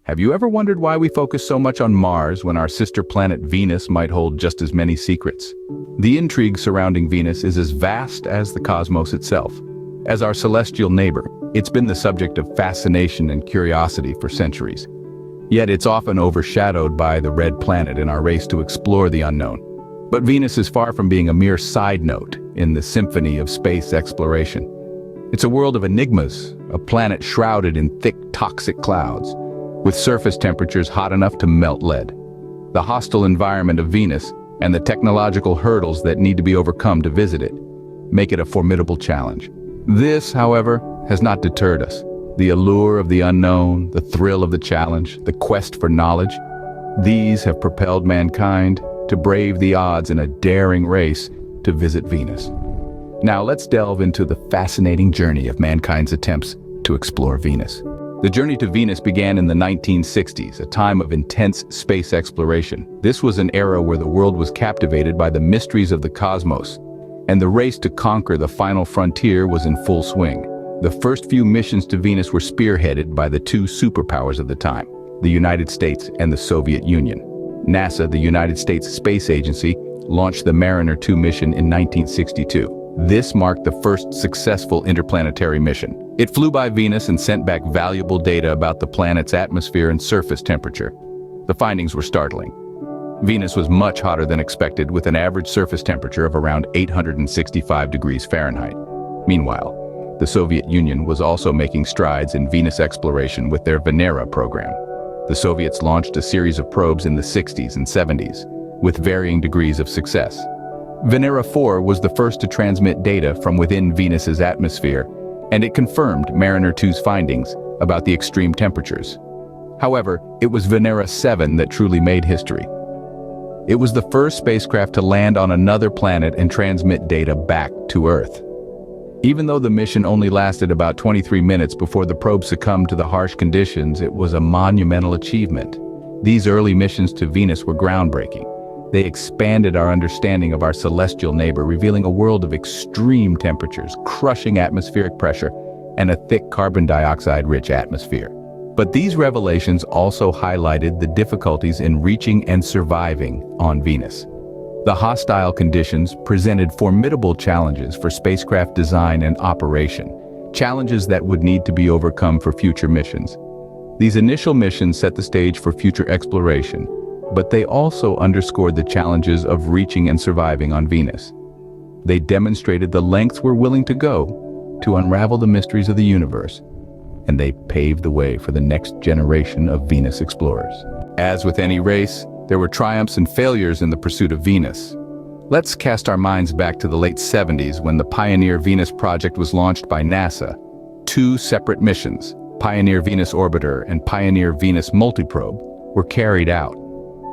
Have you ever wondered why we focus so much on Mars when our sister planet Venus might hold just as many secrets? The intrigue surrounding Venus is as vast as the cosmos itself. As our celestial neighbor, it's been the subject of fascination and curiosity for centuries. Yet it's often overshadowed by the red planet in our race to explore the unknown. But Venus is far from being a mere side note in the symphony of space exploration. It's a world of enigmas, a planet shrouded in thick, toxic clouds, with surface temperatures hot enough to melt lead. The hostile environment of Venus and the technological hurdles that need to be overcome to visit it make it a formidable challenge. This, however, has not deterred us. The allure of the unknown, the thrill of the challenge, the quest for knowledge, these have propelled mankind to brave the odds in a daring race to visit Venus. Now let's delve into the fascinating journey of mankind's attempts to explore Venus. The journey to Venus began in the 1960s, a time of intense space exploration. This was an era where the world was captivated by the mysteries of the cosmos, and the race to conquer the final frontier was in full swing. The first few missions to Venus were spearheaded by the two superpowers of the time, the United States and the Soviet Union. NASA, the United States Space Agency, launched the Mariner 2 mission in 1962. This marked the first successful interplanetary mission. It flew by Venus and sent back valuable data about the planet's atmosphere and surface temperature. The findings were startling. Venus was much hotter than expected, with an average surface temperature of around 865 degrees Fahrenheit. Meanwhile, the Soviet Union was also making strides in Venus exploration with their Venera program. The Soviets launched a series of probes in the 60s and 70s, with varying degrees of success. Venera 4 was the first to transmit data from within Venus's atmosphere, and it confirmed Mariner 2's findings about the extreme temperatures. However, it was Venera 7 that truly made history. It was the first spacecraft to land on another planet and transmit data back to Earth. Even though the mission only lasted about 23 minutes before the probe succumbed to the harsh conditions, it was a monumental achievement. These early missions to Venus were groundbreaking. They expanded our understanding of our celestial neighbor, revealing a world of extreme temperatures, crushing atmospheric pressure, and a thick carbon dioxide-rich atmosphere. But these revelations also highlighted the difficulties in reaching and surviving on Venus. The hostile conditions presented formidable challenges for spacecraft design and operation, challenges that would need to be overcome for future missions. These initial missions set the stage for future exploration, but they also underscored the challenges of reaching and surviving on Venus. They demonstrated the lengths we're willing to go to unravel the mysteries of the universe, and they paved the way for the next generation of Venus explorers. As with any race, there were triumphs and failures in the pursuit of Venus. Let's cast our minds back to the late 70s when the Pioneer Venus project was launched by NASA. Two separate missions, Pioneer Venus Orbiter and Pioneer Venus Multiprobe, were carried out.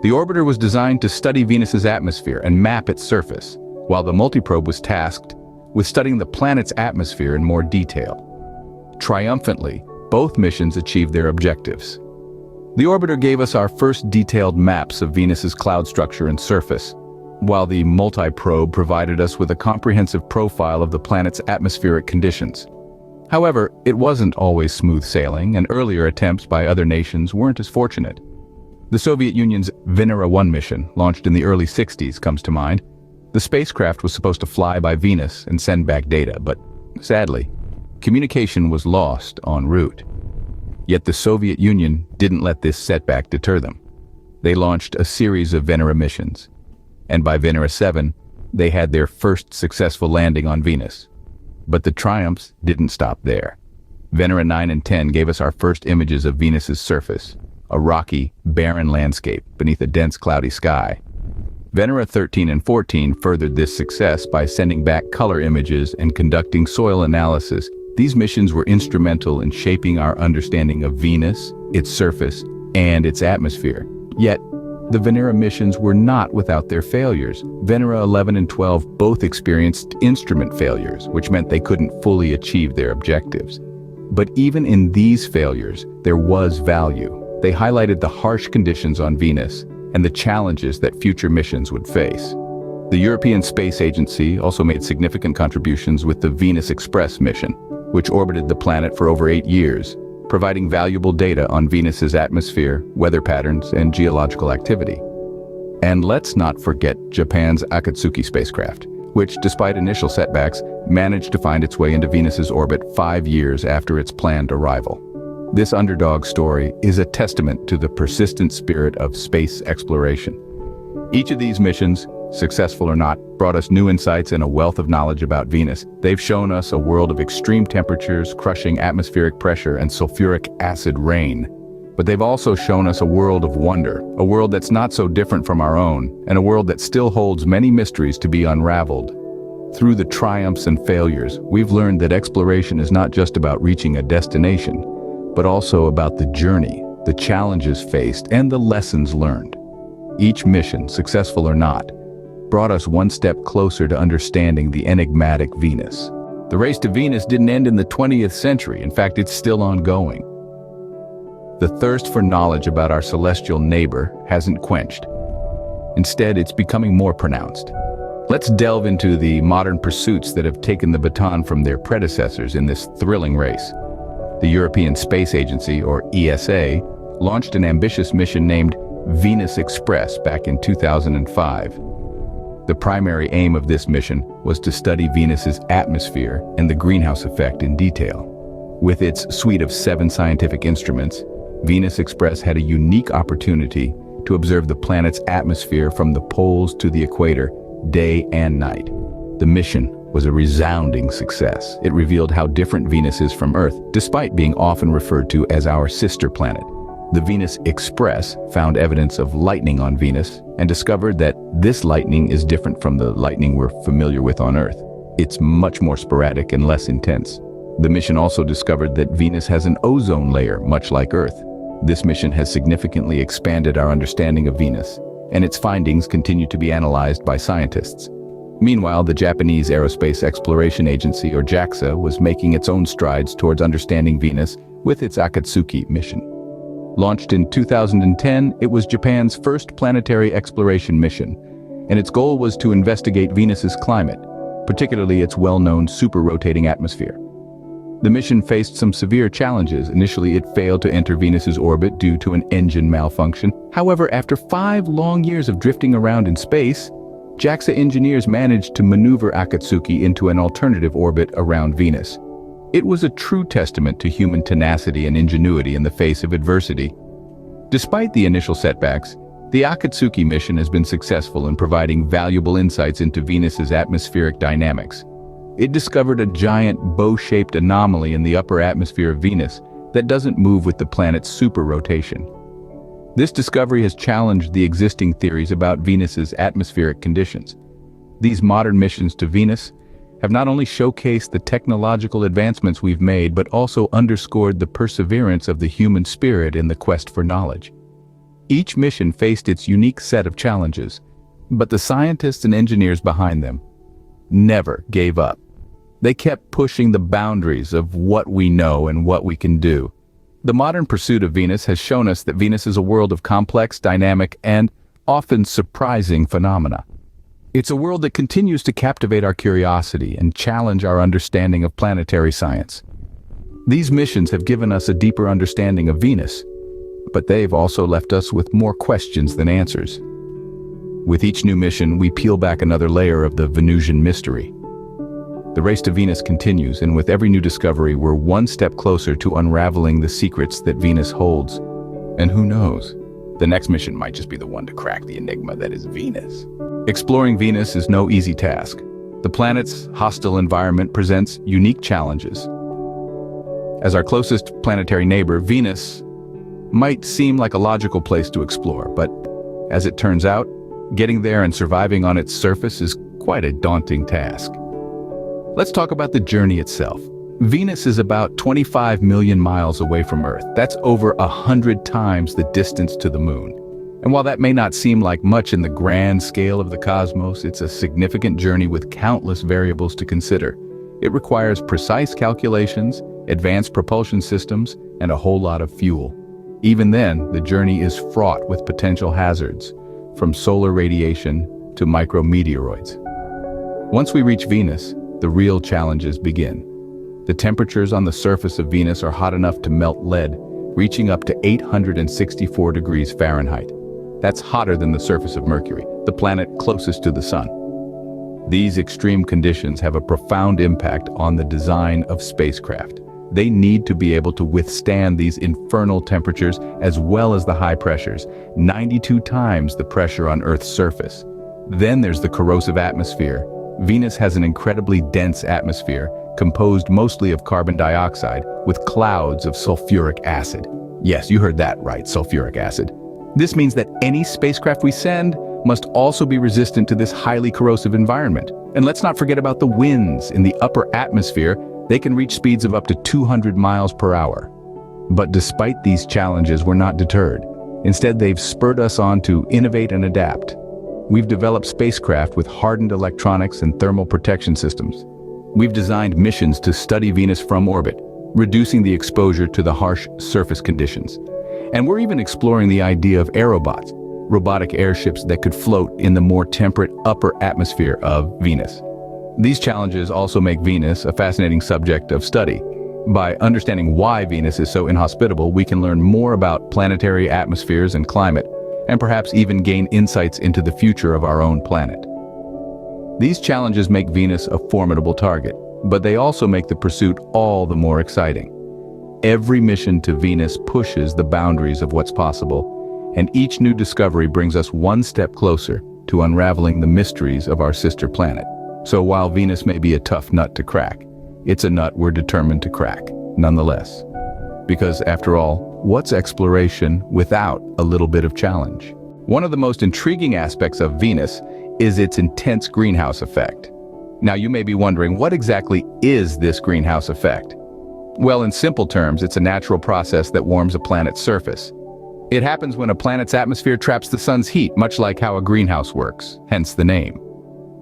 The orbiter was designed to study Venus's atmosphere and map its surface, while the multiprobe was tasked with studying the planet's atmosphere in more detail. Triumphantly, both missions achieved their objectives. The orbiter gave us our first detailed maps of Venus's cloud structure and surface, while the multiprobe provided us with a comprehensive profile of the planet's atmospheric conditions. However, it wasn't always smooth sailing, and earlier attempts by other nations weren't as fortunate. The Soviet Union's Venera 1 mission, launched in the early 60s, comes to mind. The spacecraft was supposed to fly by Venus and send back data, but sadly, communication was lost en route. Yet the Soviet Union didn't let this setback deter them. They launched a series of Venera missions, and by Venera 7, they had their first successful landing on Venus. But the triumphs didn't stop there. Venera 9 and 10 gave us our first images of Venus's surface, a rocky, barren landscape beneath a dense cloudy sky. Venera 13 and 14 furthered this success by sending back color images and conducting soil analysis. These missions were instrumental in shaping our understanding of Venus, its surface, and its atmosphere. Yet, the Venera missions were not without their failures. Venera 11 and 12 both experienced instrument failures, which meant they couldn't fully achieve their objectives. But even in these failures, there was value. They highlighted the harsh conditions on Venus and the challenges that future missions would face. The European Space Agency also made significant contributions with the Venus Express mission, which orbited the planet for over 8 years. providing valuable data on Venus's atmosphere, weather patterns, and geological activity. And let's not forget Japan's Akatsuki spacecraft, which, despite initial setbacks, managed to find its way into Venus's orbit 5 years after its planned arrival. This underdog story is a testament to the persistent spirit of space exploration. Each of these missions, successful or not, brought us new insights and a wealth of knowledge about Venus. They've shown us a world of extreme temperatures, crushing atmospheric pressure, and sulfuric acid rain. But they've also shown us a world of wonder, a world that's not so different from our own, and a world that still holds many mysteries to be unraveled. Through the triumphs and failures, we've learned that exploration is not just about reaching a destination, but also about the journey, the challenges faced, and the lessons learned. Each mission, successful or not, brought us one step closer to understanding the enigmatic Venus. The race to Venus didn't end in the 20th century. In fact, it's still ongoing. The thirst for knowledge about our celestial neighbor hasn't quenched. Instead, it's becoming more pronounced. Let's delve into the modern pursuits that have taken the baton from their predecessors in this thrilling race. The European Space Agency, or ESA, launched an ambitious mission named Venus Express back in 2005. The primary aim of this mission was to study Venus's atmosphere and the greenhouse effect in detail. With its suite of 7 scientific instruments, Venus Express had a unique opportunity to observe the planet's atmosphere from the poles to the equator, day and night. The mission was a resounding success. It revealed how different Venus is from Earth, despite being often referred to as our sister planet. The Venus Express found evidence of lightning on Venus and discovered that this lightning is different from the lightning we're familiar with on Earth. It's much more sporadic and less intense. The mission also discovered that Venus has an ozone layer, much like Earth. This mission has significantly expanded our understanding of Venus, and its findings continue to be analyzed by scientists. Meanwhile, the Japanese Aerospace Exploration Agency, or JAXA, was making its own strides towards understanding Venus with its Akatsuki mission. Launched in 2010, it was Japan's first planetary exploration mission, and its goal was to investigate Venus's climate, particularly its well-known super-rotating atmosphere. The mission faced some severe challenges. Initially, it failed to enter Venus's orbit due to an engine malfunction. However, after 5 long years of drifting around in space, JAXA engineers managed to maneuver Akatsuki into an alternative orbit around Venus. It was a true testament to human tenacity and ingenuity in the face of adversity. Despite the initial setbacks, the Akatsuki mission has been successful in providing valuable insights into Venus's atmospheric dynamics. It discovered a giant bow-shaped anomaly in the upper atmosphere of Venus that doesn't move with the planet's super-rotation. This discovery has challenged the existing theories about Venus's atmospheric conditions. These modern missions to Venus have not only showcased the technological advancements we've made, but also underscored the perseverance of the human spirit in the quest for knowledge. Each mission faced its unique set of challenges, but the scientists and engineers behind them never gave up. They kept pushing the boundaries of what we know and what we can do. The modern pursuit of Venus has shown us that Venus is a world of complex, dynamic, and often surprising phenomena. It's a world that continues to captivate our curiosity and challenge our understanding of planetary science. These missions have given us a deeper understanding of Venus, but they've also left us with more questions than answers. With each new mission, we peel back another layer of the Venusian mystery. The race to Venus continues, and with every new discovery, we're one step closer to unraveling the secrets that Venus holds. And who knows? The next mission might just be the one to crack the enigma that is Venus. Exploring Venus is no easy task. The planet's hostile environment presents unique challenges. As our closest planetary neighbor, Venus might seem like a logical place to explore, but as it turns out, getting there and surviving on its surface is quite a daunting task. Let's talk about the journey itself. Venus is about 25 million miles away from Earth. That's over 100 times the distance to the Moon. And while that may not seem like much in the grand scale of the cosmos, it's a significant journey with countless variables to consider. It requires precise calculations, advanced propulsion systems, and a whole lot of fuel. Even then, the journey is fraught with potential hazards, from solar radiation to micrometeoroids. Once we reach Venus, the real challenges begin. The temperatures on the surface of Venus are hot enough to melt lead, reaching up to 864 degrees Fahrenheit. That's hotter than the surface of Mercury, the planet closest to the Sun. These extreme conditions have a profound impact on the design of spacecraft. They need to be able to withstand these infernal temperatures as well as the high pressures, 92 times the pressure on Earth's surface. Then there's the corrosive atmosphere. Venus has an incredibly dense atmosphere, composed mostly of carbon dioxide, with clouds of sulfuric acid. Yes, you heard that right, sulfuric acid. This means that any spacecraft we send must also be resistant to this highly corrosive environment. And let's not forget about the winds. In the upper atmosphere, they can reach speeds of up to 200 miles per hour. But despite these challenges, we're not deterred. Instead, they've spurred us on to innovate and adapt. We've developed spacecraft with hardened electronics and thermal protection systems. We've designed missions to study Venus from orbit, reducing the exposure to the harsh surface conditions. And we're even exploring the idea of aerobots, robotic airships that could float in the more temperate upper atmosphere of Venus. These challenges also make Venus a fascinating subject of study. By understanding why Venus is so inhospitable, we can learn more about planetary atmospheres and climate, and perhaps even gain insights into the future of our own planet. These challenges make Venus a formidable target, but they also make the pursuit all the more exciting. Every mission to Venus pushes the boundaries of what's possible, and each new discovery brings us one step closer to unraveling the mysteries of our sister planet. So while Venus may be a tough nut to crack, it's a nut we're determined to crack, nonetheless. Because after all, what's exploration without a little bit of challenge? One of the most intriguing aspects of Venus is its intense greenhouse effect. Now you may be wondering, what exactly is this greenhouse effect? Well, in simple terms, it's a natural process that warms a planet's surface. It happens when a planet's atmosphere traps the sun's heat, much like how a greenhouse works, hence the name.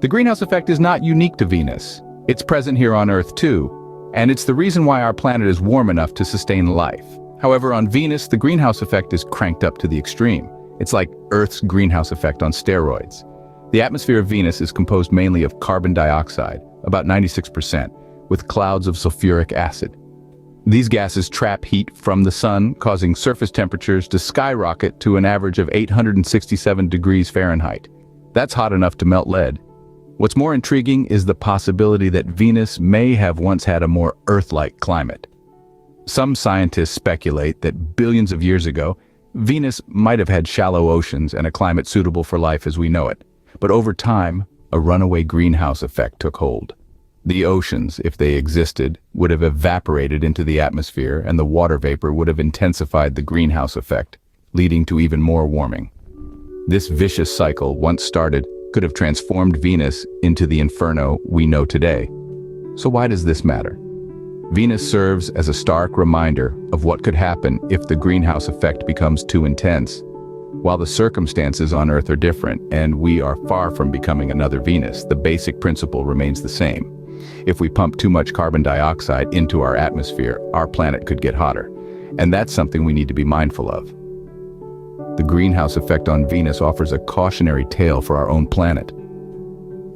The greenhouse effect is not unique to Venus. It's present here on Earth too, and it's the reason why our planet is warm enough to sustain life. However, on Venus, the greenhouse effect is cranked up to the extreme. It's like Earth's greenhouse effect on steroids. The atmosphere of Venus is composed mainly of carbon dioxide, about 96%, with clouds of sulfuric acid. These gases trap heat from the sun, causing surface temperatures to skyrocket to an average of 867 degrees Fahrenheit. That's hot enough to melt lead. What's more intriguing is the possibility that Venus may have once had a more Earth-like climate. Some scientists speculate that billions of years ago, Venus might have had shallow oceans and a climate suitable for life as we know it. But over time, a runaway greenhouse effect took hold. The oceans, if they existed, would have evaporated into the atmosphere, and the water vapor would have intensified the greenhouse effect, leading to even more warming. This vicious cycle, once started, could have transformed Venus into the inferno we know today. So why does this matter? Venus serves as a stark reminder of what could happen if the greenhouse effect becomes too intense. While the circumstances on Earth are different, and we are far from becoming another Venus, the basic principle remains the same. If we pump too much carbon dioxide into our atmosphere, our planet could get hotter. And that's something we need to be mindful of. The greenhouse effect on Venus offers a cautionary tale for our own planet.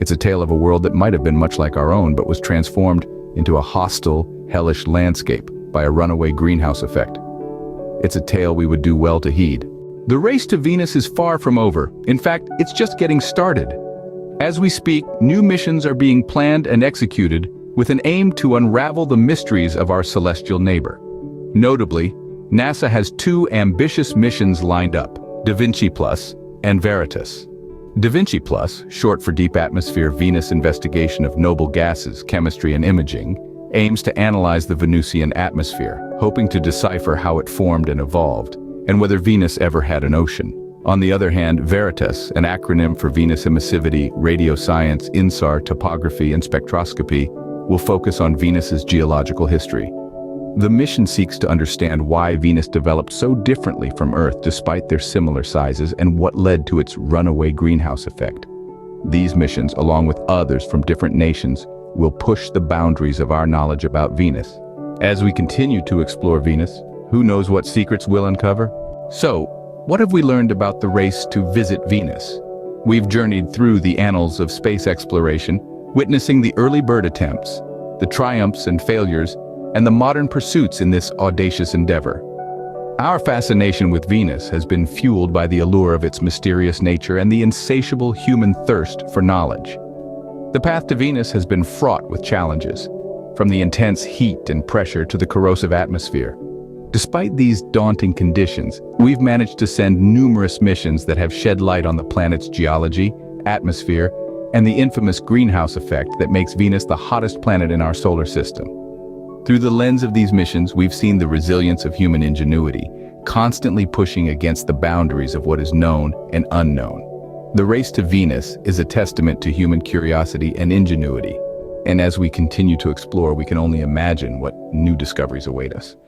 It's a tale of a world that might have been much like our own, but was transformed into a hostile, hellish landscape by a runaway greenhouse effect. It's a tale we would do well to heed. The race to Venus is far from over. In fact, it's just getting started. As we speak, new missions are being planned and executed with an aim to unravel the mysteries of our celestial neighbor. Notably, NASA has two ambitious missions lined up, Da Vinci Plus and Veritas. Da Vinci Plus, short for Deep Atmosphere Venus Investigation of Noble Gases, Chemistry and Imaging, aims to analyze the Venusian atmosphere, hoping to decipher how it formed and evolved, and whether Venus ever had an ocean. On the other hand, Veritas, an acronym for Venus Emissivity, Radioscience, INSAR, Topography, and Spectroscopy, will focus on Venus's geological history. The mission seeks to understand why Venus developed so differently from Earth despite their similar sizes and what led to its runaway greenhouse effect. These missions, along with others from different nations, will push the boundaries of our knowledge about Venus. As we continue to explore Venus, who knows what secrets we'll uncover? So, what have we learned about the race to visit Venus? We've journeyed through the annals of space exploration, witnessing the early bird attempts, the triumphs and failures, and the modern pursuits in this audacious endeavor. Our fascination with Venus has been fueled by the allure of its mysterious nature and the insatiable human thirst for knowledge. The path to Venus has been fraught with challenges, from the intense heat and pressure to the corrosive atmosphere. Despite these daunting conditions, we've managed to send numerous missions that have shed light on the planet's geology, atmosphere, and the infamous greenhouse effect that makes Venus the hottest planet in our solar system. Through the lens of these missions, we've seen the resilience of human ingenuity, constantly pushing against the boundaries of what is known and unknown. The race to Venus is a testament to human curiosity and ingenuity, and as we continue to explore, we can only imagine what new discoveries await us.